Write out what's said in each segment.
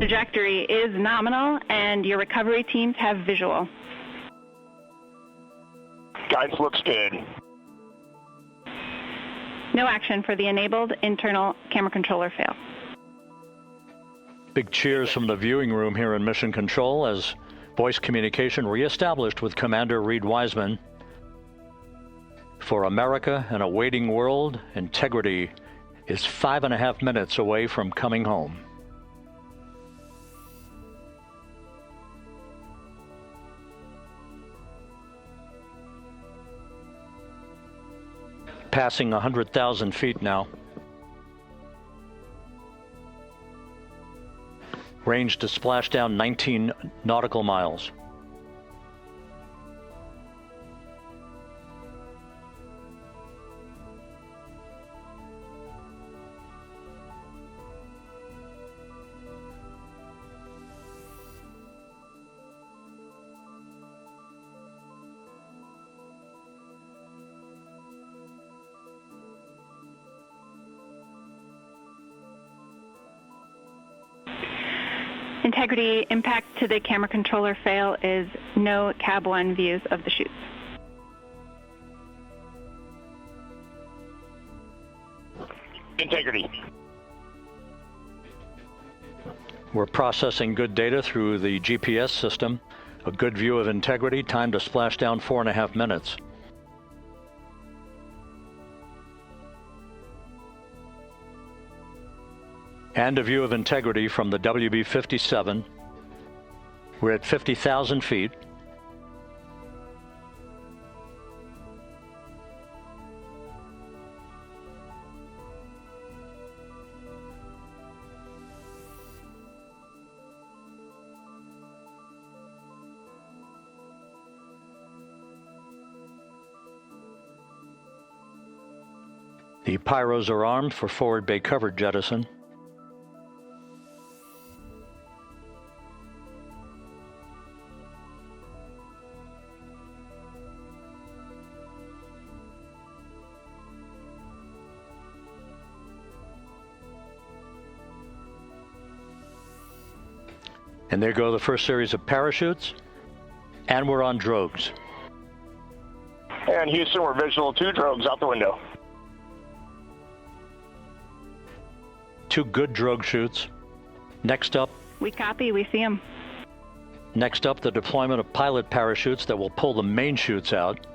Trajectory is nominal, and your recovery teams have visual. Guidance looks good. No action for the enabled internal camera controller fail. Big cheers from the viewing room here in Mission Control as voice communication reestablished with Commander Reed Wiseman. For America and a waiting world, Integrity is 5.5 minutes away from coming home. Passing 100,000 feet now. Range to splashdown 19 nautical miles. Integrity impact to the camera controller fail is no Cab 1 views of the chutes. Integrity. We're processing good data through the GPS system. A good view of Integrity, time to splashdown 4.5 minutes. And a view of Integrity from the WB-57. We're at 50,000 feet. The pyros are armed for forward bay covered jettison. And there go the first series of parachutes, and we're on drogues. And Houston, we're visual 2 drogues out the window. 2 good drogue chutes. Next up. We copy, we see them. Next up, the deployment of pilot parachutes that will pull the main chutes out.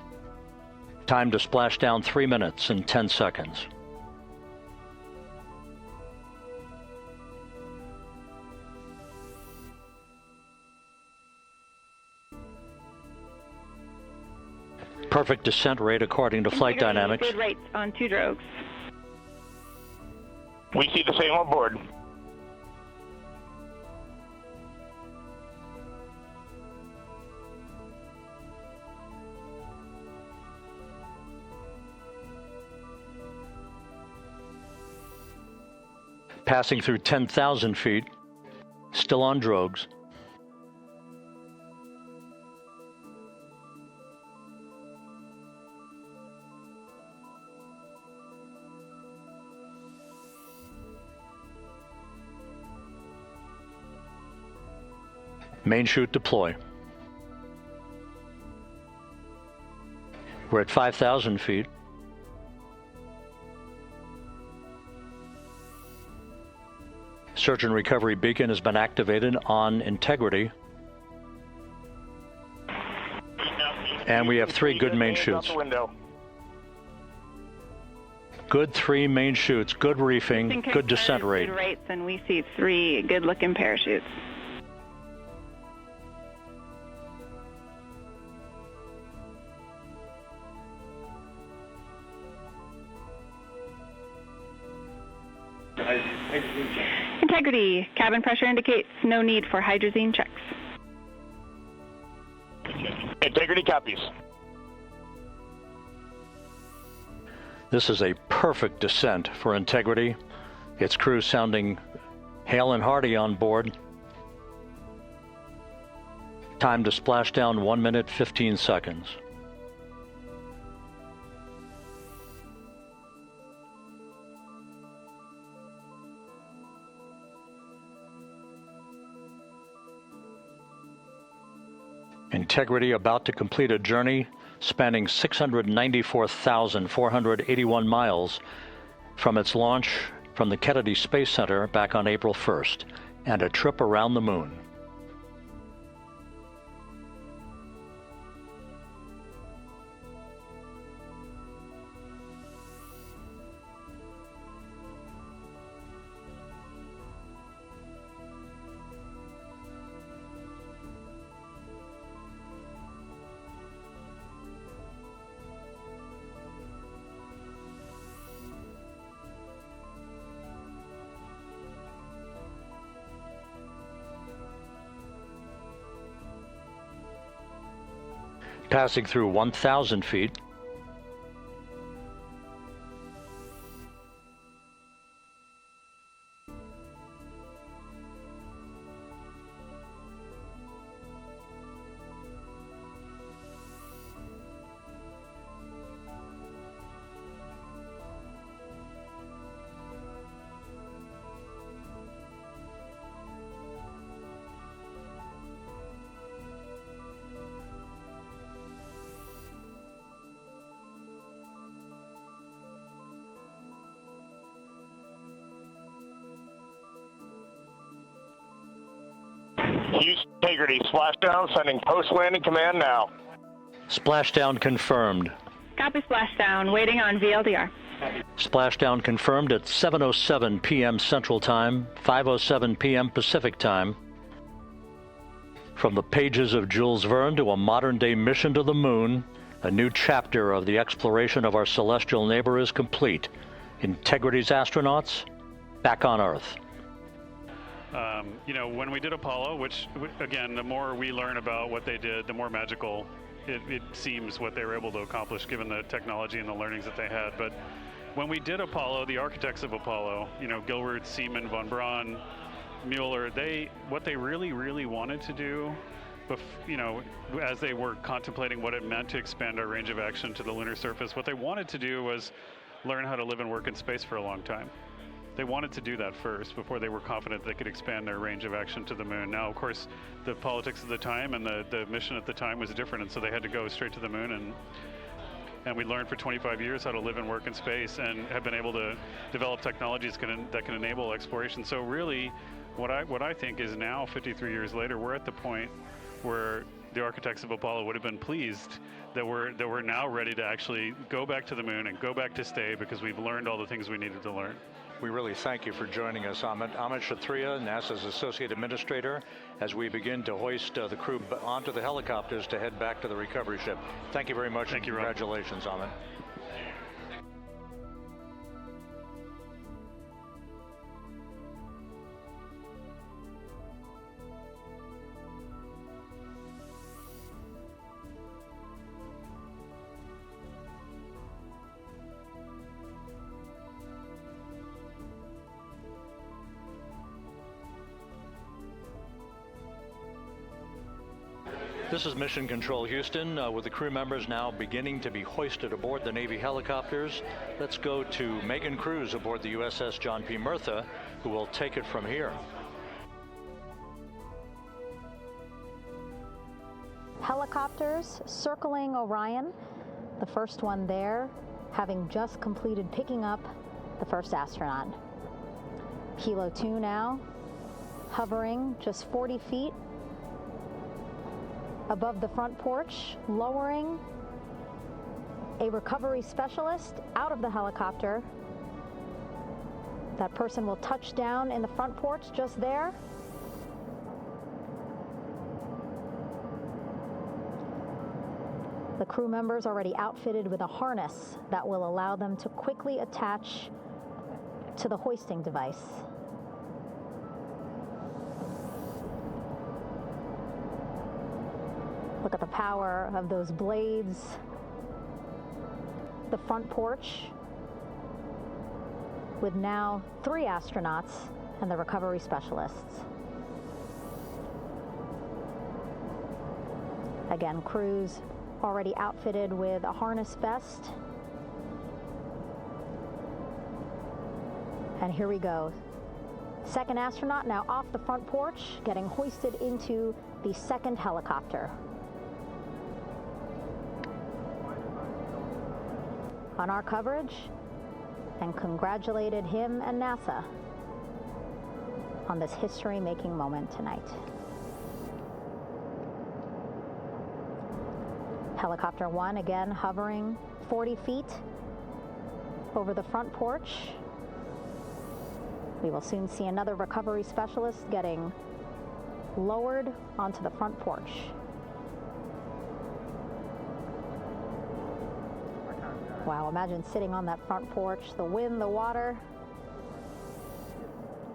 Time to splash down 3 minutes and 10 seconds. Perfect descent rate according to flight dynamics. Good rates on 2 drogues. We see the same on board. Passing through 10,000 feet, still on drogues. Main chute deploy. We're at 5,000 feet. Search and recovery beacon has been activated on Integrity. And we have 3 good main chutes. Good 3 main chutes, good reefing, good descent rate. Good rates, and we see 3 good-looking parachutes. Integrity. Cabin pressure indicates no need for hydrazine checks. Integrity copies. This is a perfect descent for Integrity. Its crew sounding hale and hearty on board. Time to splash down 1 minute, 15 seconds. Integrity about to complete a journey spanning 694,481 miles from its launch from the Kennedy Space Center back on April 1st, and a trip around the moon. Passing through 1,000 feet, Houston, Integrity, splashdown, sending post-landing command now. splashdown confirmed. Copy splashdown, waiting on VLDR. Splashdown confirmed at 7:07 p.m. Central Time, 5:07 p.m. Pacific Time. From the pages of Jules Verne to a modern-day mission to the moon, a new chapter of the exploration of our celestial neighbor is complete. Integrity's astronauts back on Earth. You know, when we did Apollo, which, again, the more we learn about what they did, the more magical it seems what they were able to accomplish given the technology and the learnings that they had. But when we did Apollo, the architects of Apollo, you know, Gilbert, Seaman, von Braun, Mueller, what they really wanted to do, you know, as they were contemplating what it meant to expand our range of action to the lunar surface, what they wanted to do was learn how to live and work in space for a long time. They wanted to do that first before they were confident they could expand their range of action to the moon. Now, of course, the politics of the time and the mission at the time was different, and so they had to go straight to the moon. And we learned for 25 years how to live and work in space, and have been able to develop technologies that can enable exploration. So really, what I think is now, 53 years later, we're at the point where the architects of Apollo would have been pleased that we're now ready to actually go back to the moon and go back to stay, because we've learned all the things we needed to learn. We really thank you for joining us, Amit. Amit Kshatriya, NASA's Associate Administrator, as we begin to hoist the crew onto the helicopters to head back to the recovery ship. Thank you very much. Thank you, Rob. Congratulations, Amit. This is Mission Control Houston, with the crew members now beginning to be hoisted aboard the Navy helicopters. Let's go to Megan Cruz aboard the USS John P. Murtha, who will take it from here. Helicopters circling Orion, the first one there, having just completed picking up the first astronaut. Kilo 2 now, hovering just 40 feet above the front porch, lowering a recovery specialist out of the helicopter. That person will touch down in the front porch just there. The crew members already outfitted with a harness that will allow them to quickly attach to the hoisting device. Look at the power of those blades. The front porch with now 3 astronauts and the recovery specialists. Again, crews already outfitted with a harness vest. And here we go. Second astronaut now off the front porch, getting hoisted into the second helicopter. on our coverage and congratulated him and NASA on this history-making moment tonight. Helicopter 1 again hovering 40 feet over the front porch. We will soon see another recovery specialist getting lowered onto the front porch. Wow, imagine sitting on that front porch, the wind, the water.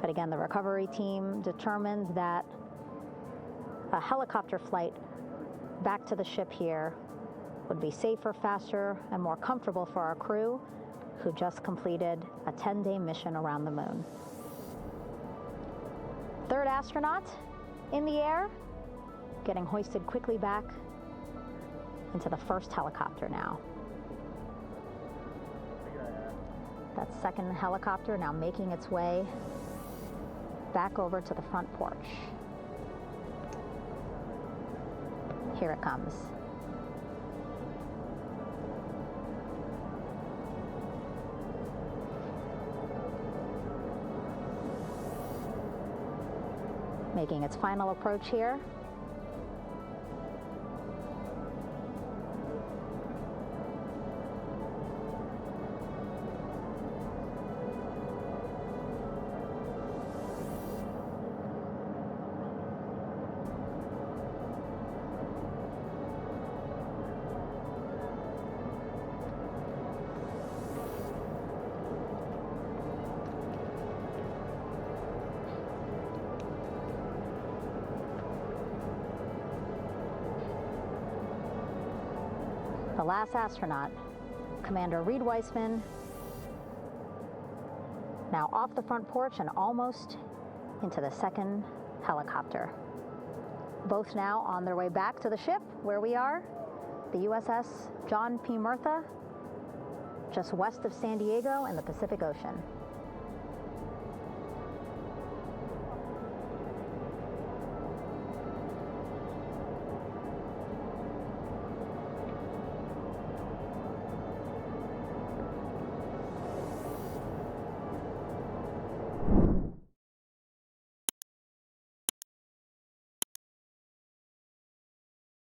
But again, the recovery team determined that a helicopter flight back to the ship here would be safer, faster, and more comfortable for our crew who just completed a 10-day mission around the moon. Third astronaut in the air, getting hoisted quickly back into the first helicopter now. That second helicopter now making its way back over to the front porch. Here it comes. Making its final approach here. The last astronaut, Commander Reed Weissman, now off the front porch and almost into the second helicopter. Both now on their way back to the ship where we are, the USS John P. Murtha, just west of San Diego in the Pacific Ocean.